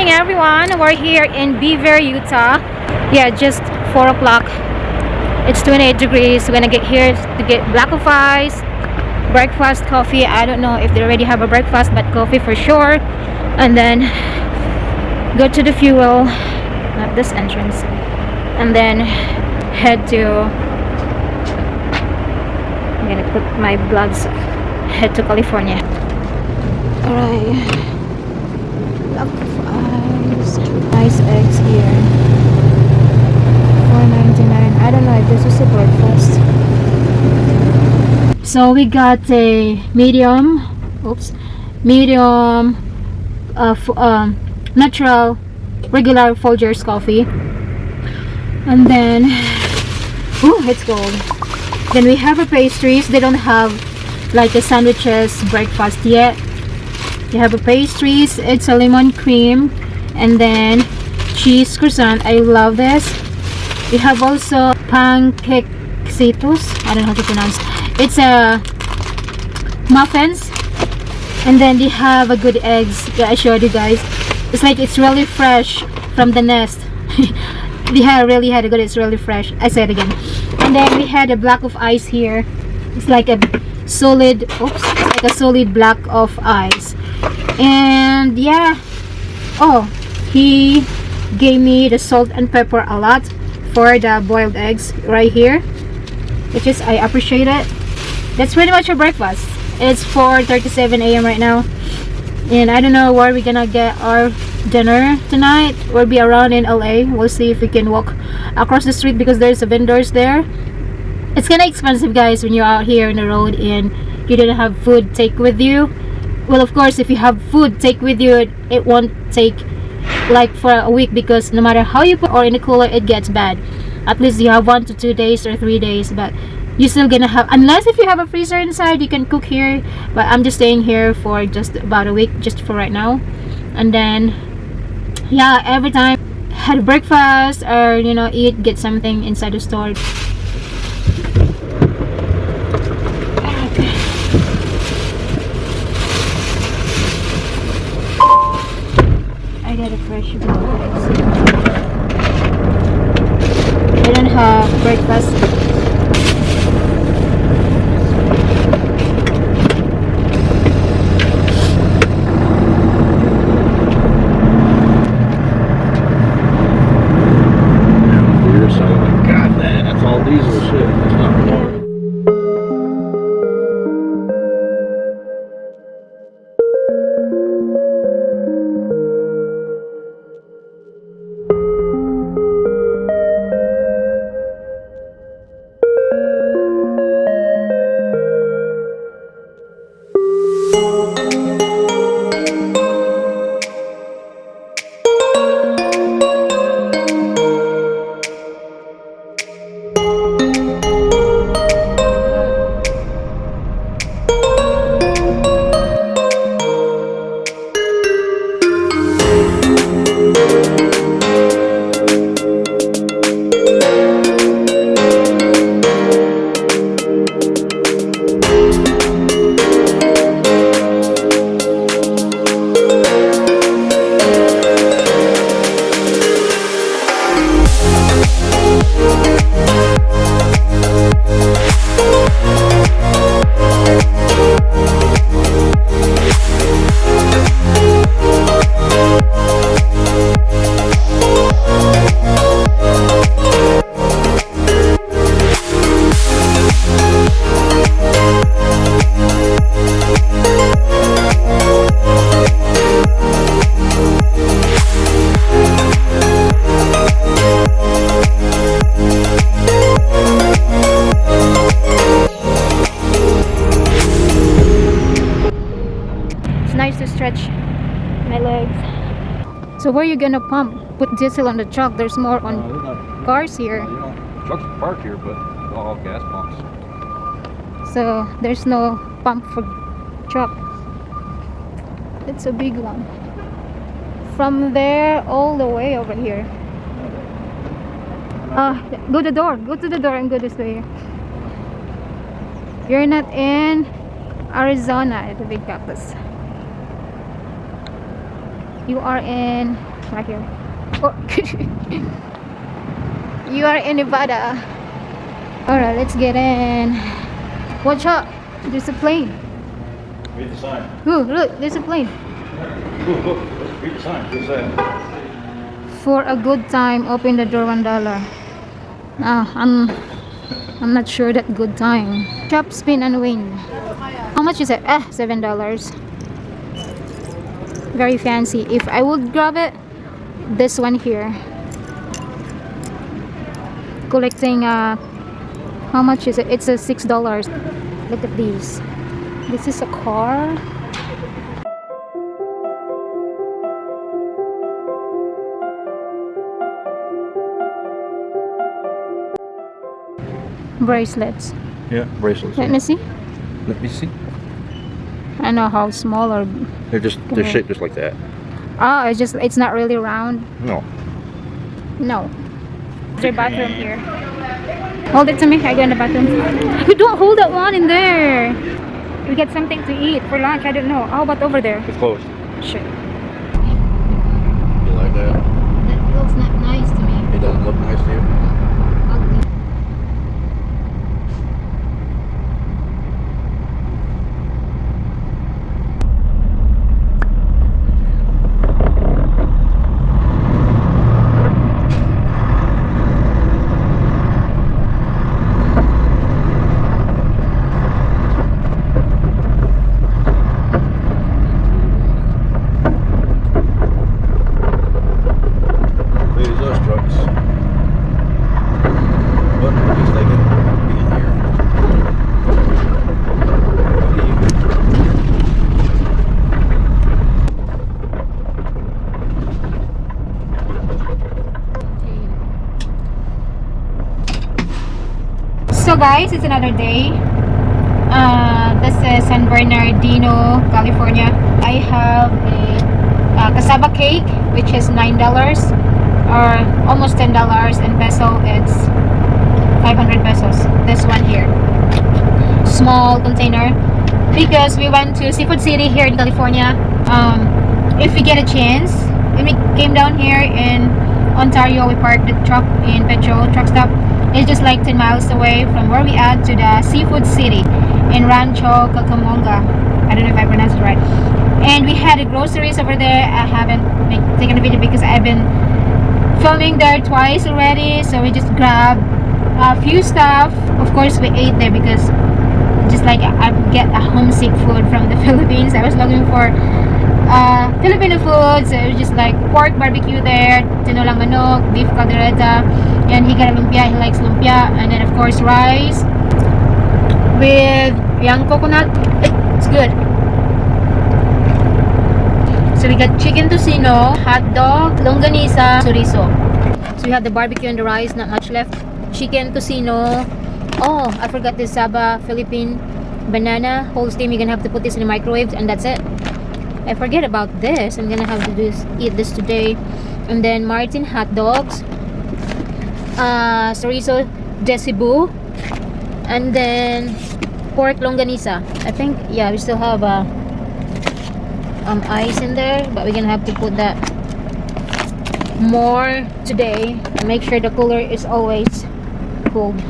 morning, everyone. We're here in Beaver, Utah. Yeah, just 4 o'clock. It's 28 degrees. We're gonna get here to get black of ice, breakfast, coffee. I don't know if they already have a breakfast, but coffee for sure. And then go to the fuel, not this entrance, and then head to, I'm gonna put my gloves, head to California. Alright, block of ice eggs here, $4.99. I don't know if this is a breakfast. So we got a medium natural regular Folgers coffee, and then it's cold. Then we have a pastries. They don't have like a sandwiches breakfast yet. They have a pastries. It's a lemon cream and then cheese croissant. I love this. We have also pancakecitos. I don't know how to pronounce. It's a muffins, and then they have a good eggs that I showed you guys. It's like it's really fresh from the nest. Really had a good. It's really fresh. I said again. And then we had a block of ice here. It's like a solid. It's like a solid block of ice. And yeah. Oh, he gave me the salt and pepper a lot for the boiled eggs right here, which is I appreciate it. That's pretty much a breakfast. It's 4:37 a.m. right now, and I don't know where we're gonna get our dinner tonight. We'll be around in LA. We'll see if we can walk across the street because there's a vendors there. It's kind of expensive, guys, when you're out here on the road and you don't have food take with you. Well, of course, if you have food take with you, it won't take like for a week, because no matter how you put or in the cooler, it gets bad. At least you have 1 to 2 days or 3 days, but you're still gonna have, unless if you have a freezer inside, you can cook here. But I'm just staying here for just about a week, just for right now. And then yeah, every time had breakfast or eat, get something inside the store. I got a fresh eggs. I don't have breakfast. Stretch my legs. So where are you gonna put diesel on the truck? There's more on cars here. Trucks park here, but all gas pumps. So there's no pump for truck. It's a big one. From there all the way over here. Go to the door. Go to the door and go this way. You're not in Arizona. It's a big cactus. You are in right here. Oh. You are in Nevada. Alright, let's get in. Watch out, there's a plane. Read the sign. Ooh, look, there's a plane. Look. Read the sign. What's that? For a good time, open the door $1. I'm not sure that good time. Chop, spin, and win. How much is it? $7. Very fancy. If I would grab it, this one here. Collecting how much is it? It's a $6. Look at these. This is a car. Bracelets. Yeah, bracelets. Let me see. Let me see. I know how small or They're shaped just like that. oh, it's not really round. No. No. There's a bathroom here. Hold it to me. I go in the bathroom. You don't hold that one in there. We get something to eat for lunch. I don't know. How about over there? It's closed. Sure. You like that? That looks not nice to me. It doesn't look nice to you? Ugly. So guys, it's another day. This is San Bernardino, California. I have a cassava cake, which is $9 or almost $10 in peso. It's 500 pesos. This one here, small container, because we went to Seafood City here in California. If we get a chance, when we came down here in Ontario, we parked the truck in Petro truck stop. It's just like 10 miles away from where we at to the Seafood City in Rancho Cucamonga. I don't know if I pronounced it right. And we had the groceries over there. I haven't taken a video because I've been filming there twice already. So we just grabbed a few stuff. Of course, we ate there because just like I get a homesick food from the Philippines. I was looking for Filipino food, so it was just like pork barbecue there, tinolang manok, beef caldereta, and he got a lumpia. He likes lumpia, and then of course rice with young coconut. It's good. So we got chicken tocino, hot dog, longanisa, chorizo. So we have the barbecue and the rice, not much left. Chicken tocino. Oh, I forgot this Saba Philippine banana whole steam. You're gonna have to put this in the microwave, and that's it. I forget about this. I'm gonna have to eat this today. And then Martin hot dogs, chorizo de Cebu, and then pork longanisa. I think, yeah, we still have ice in there, but we're gonna have to put that more today and make sure the cooler is always cold.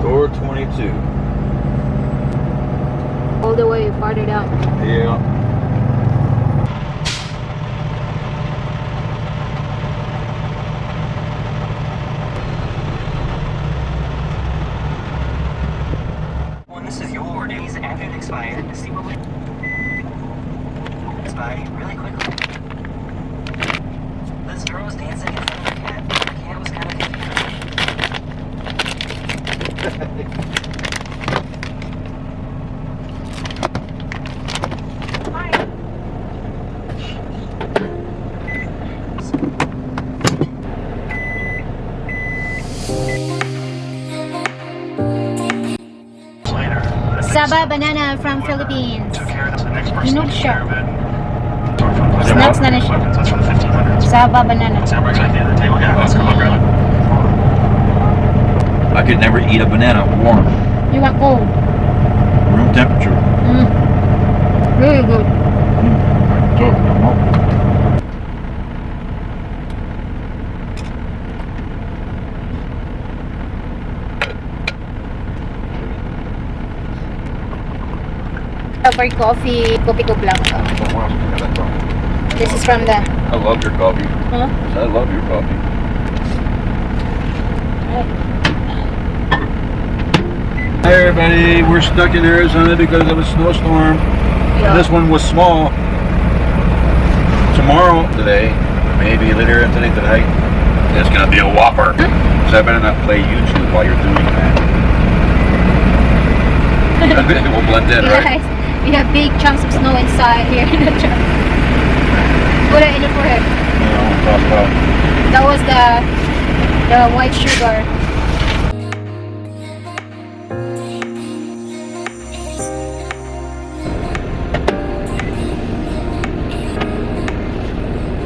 Door 22. All the way farther down. Yeah. This is your days after it expired to see what we expire really quickly. This girl was dancing in front of her cat. The cat was kind of Saba banana from Philippines. You know the shop. Is Snacks na na siya. Saba banana. I could never eat a banana warm. You want cold? Room temperature. Really good. have our coffee, Kopi Ko Blanco. This is from the... I love your coffee. Huh? I love your coffee. Hey everybody, we're stuck in Arizona because of a snowstorm. Yeah. This one was small. Tomorrow, today, maybe later today tonight, it's gonna be a whopper. So I better not play YouTube while you're doing that. We'll blend in, right? Guys, we have big chunks of snow inside here in the truck. Put it in the forehead. Talk about. That was the white sugar.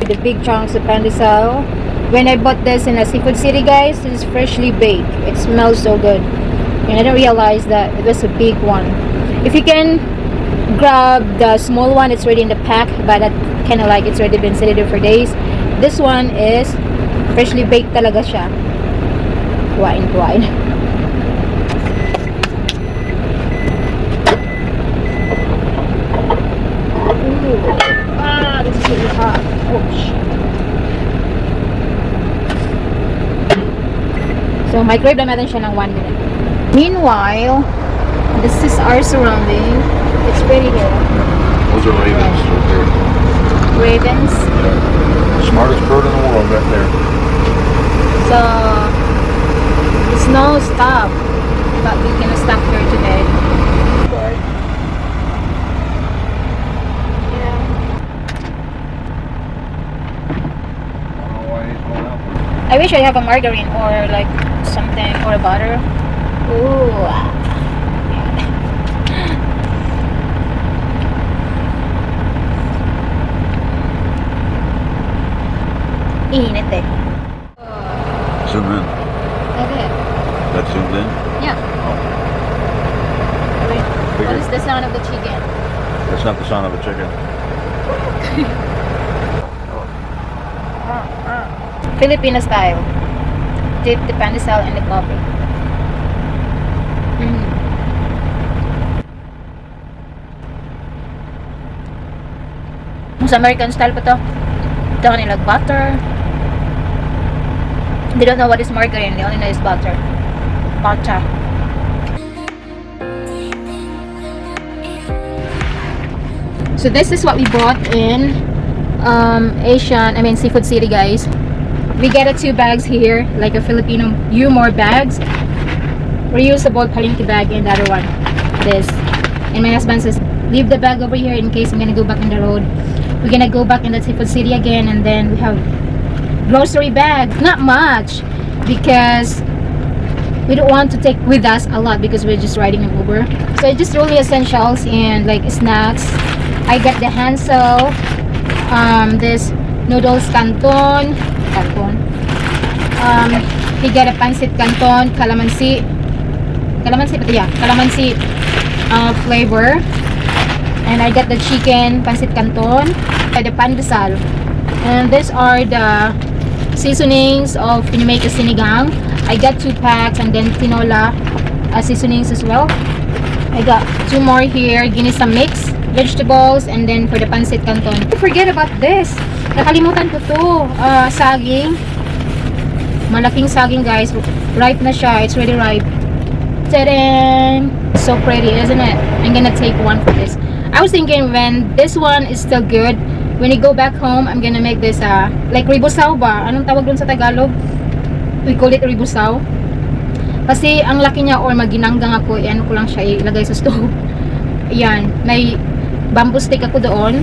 The big chunks of pandesal. When I bought this in a seafood city, guys, it's freshly baked. It smells so good. And I didn't realize that it was a big one. If you can grab the small one, it's already in the pack, but that kind of like it's already been sitting for days. This one is freshly baked talaga siya. Wine. This is really hot. Oh, shit. So, microwave na natin siya ng 1 minute. Meanwhile, this is our surrounding. It's pretty here. Those are ravens right there. Ravens. Yeah. Smartest bird in the world right there. So, the snow stopped, but we can stop here today. Yeah. I don't know why he's going out there. I wish I have a margarine or like something or a butter. Ooh. Init eh. Zoom in. Okay. That's zoomed in? Yeah. What Bigger? is the sound of the chicken? That's not the sound of a chicken. Filipino style. Dip the pandesal and the coffee. Sa American style pa to. Ito kanila butter. They don't know what is margarine. They only know is butter. Butter. So this is what we bought in Seafood City, guys. We get 2 bags here, like a Filipino humor bags. Reusable palinki bag and the other one. This. And my husband says, leave the bag over here in case I'm gonna go back on the road. We're gonna go back in the Seafood City again, and then we have grocery bag. Not much, because we don't want to take with us a lot because we're just riding an Uber. So just only essentials and like snacks. I got the Hansel, this noodles canton. He got a pancit canton, calamansi flavor. And I got the chicken pancit canton, the pandesal. And these are the seasonings of when you make a sinigang. I got 2 packs, and then tinola seasonings as well. I got 2 more here, ginisa mix, vegetables, and then for the pancit canton. Don't forget about this. Nakalimutan ko to. Saging. Malaking saging, guys. Ripe na siya. It's already ripe. Ta-da! So pretty, isn't it? I'm gonna take one for this. I was thinking when this one is still good, when you go back home, I'm gonna make this like ribusaw ba? Anong tawag dun sa Tagalog? We call it ribusaw. Kasi ang laki niya, or maginanggang ako, ano ko lang siya ilagay sa stove. Ayan, may bamboo stick ako doon.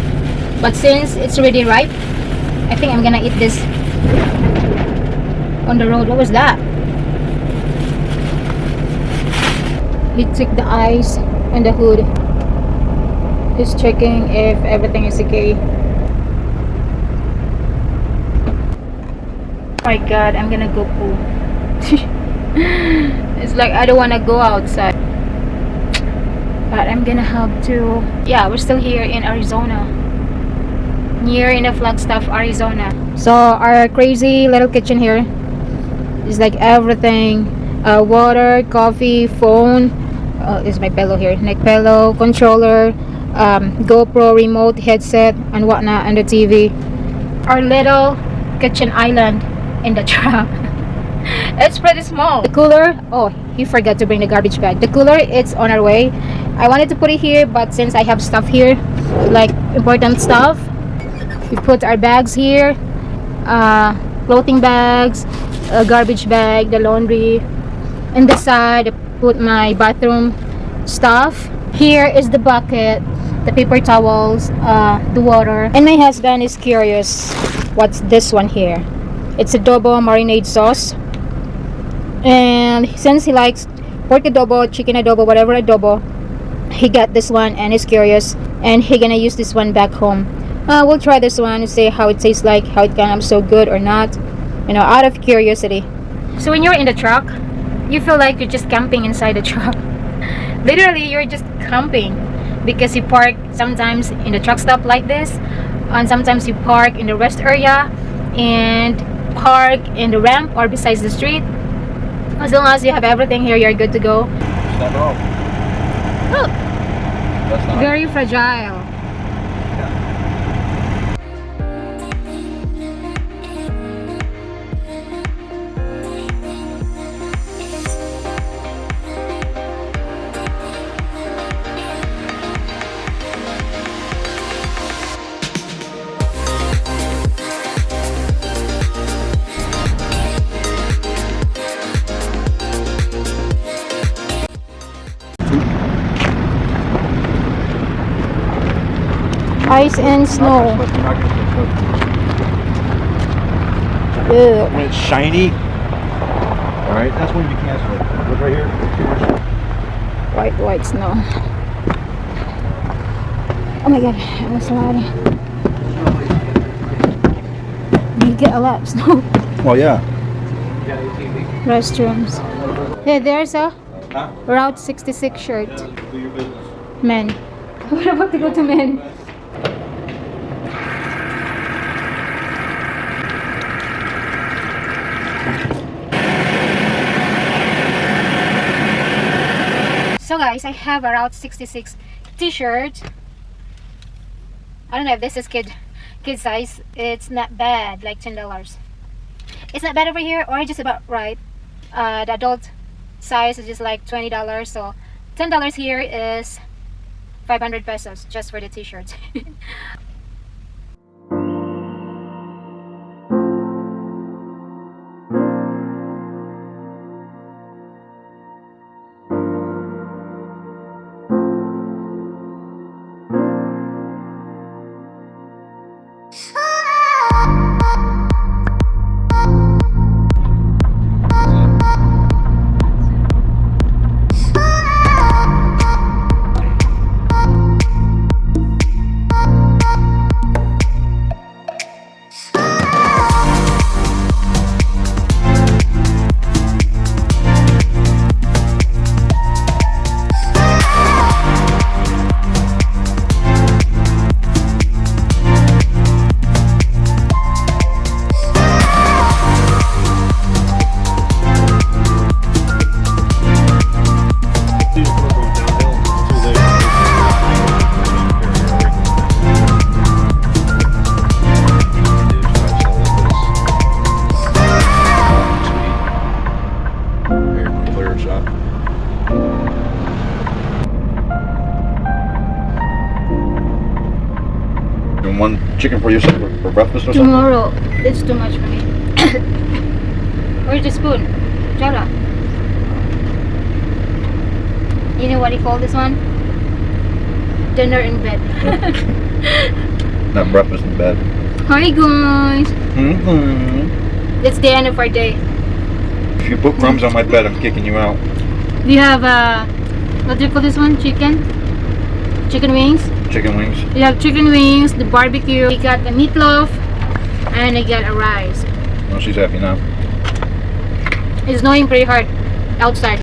But since it's already ripe, I think I'm gonna eat this on the road. What was that? He took the ice and the hood. He's checking if everything is okay. Oh my god, I'm gonna go poo. It's like I don't wanna go outside, but I'm gonna have to. Yeah, we're still here in Arizona, near in the Flagstaff, Arizona. So our crazy little kitchen here is like everything: water, coffee, phone. Is my pillow here, neck pillow, controller, GoPro remote headset and whatnot, and the TV. Our little kitchen island in the truck. It's pretty small. The cooler, oh, he forgot to bring the garbage bag. The cooler, it's on our way. I wanted to put it here, but since I have stuff here, like important stuff, we put our bags here, clothing bags, a garbage bag, the laundry. In the side, I put my bathroom stuff. Here is the bucket, the paper towels, the water. And my husband is curious what's this one here. It's adobo marinade sauce, and since he likes pork adobo, chicken adobo, whatever adobo, he got this one and is curious, and he gonna use this one back home. We'll try this one and see how it tastes like, how it can so good or not, you know, out of curiosity. So when you're in the truck, you feel like you're just camping inside the truck. Literally, you're just camping, because you park sometimes in the truck stop like this, and sometimes you park in the rest area and park in the ramp or besides the street. As long as you have everything here, you're good to go. Stand up. Oh, That's not. very fragile. Ice and snow. Ew. When it's shiny. Alright, that's when you can't slip. Look right here. White snow. Oh my god, I was sliding. You get a lot of snow. Well, yeah. Restrooms. Hey, there's a Route 66 shirt. Do your business. Men. We're about to go to men. So guys, I have a Route 66 t-shirt. I don't know if this is kid size. It's not bad, like $10. It's not bad over here, or just about right. The adult size is just like $20, so $10 here is 500 pesos just for the t-shirt. One chicken for yourself for breakfast or something? Tomorrow, it's too much for me. Where's the spoon? Jara. You know what you call this one? Dinner in bed. Not breakfast in bed. Hi guys. Mm-hmm. It's the end of our day. If you put crumbs on my bed, I'm kicking you out. We have what do you call this one? Chicken wings. Chicken wings. We have chicken wings, the barbecue. We got the meatloaf, and I got a rice. Well, she's happy now. It's snowing pretty hard outside.